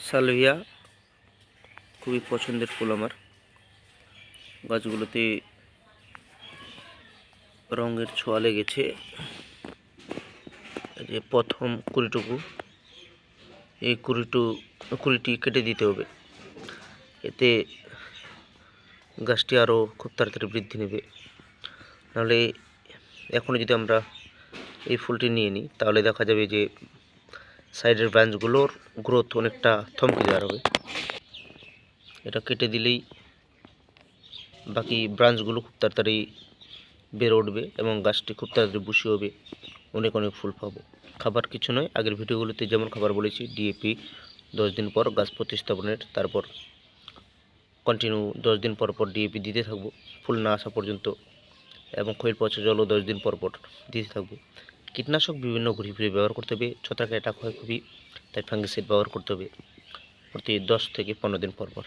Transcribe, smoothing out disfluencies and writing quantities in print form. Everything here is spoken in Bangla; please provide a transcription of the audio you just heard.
সালভিয়া খুবই পছন্দের ফুল আমার। গাছগুলোতে রঙের ছোঁয়া লেগেছে। যে প্রথম এই কুড়িটি কেটে দিতে হবে, এতে গাছটি আরও খুব তাড়াতাড়ি বৃদ্ধি নেবে। নাহলে এখনই যদি আমরা এই ফুলটি নিয়ে নিই তাহলে দেখা যাবে যে সাইডের ব্রাঞ্চগুলোর গ্রোথ অনেকটা থমকে যাওয়ার হবে। এটা কেটে দিলেই বাকি ব্রাঞ্চগুলো খুব তাড়াতাড়ি বেড়ে উঠবে এবং গাছটি খুব তাড়াতাড়ি বুশি হবে, অনেক ফুল পাবো। খাবার কিছু নয়, আগের ভিডিওগুলোতে যেমন খাবার বলেছি, ডিএপি 10 দিন পর গাছ প্রতিস্থাপনের, তারপর কন্টিনিউ 10 দিন পর পর ডিএপি দিতে থাকবো ফুল না আসা পর্যন্ত, এবং খৈল পচা জলও 10 দিন পর পর দিতে থাকবো। কীটনাশক বিভিন্ন ঘুরে ফিরে ব্যবহার করতে হবে, ছত্রাক অ্যাটাক হয় খুবই, তাই ফাঙ্গিসাইড ব্যবহার করতে হবে প্রতি 10 থেকে 15 দিন পর পর।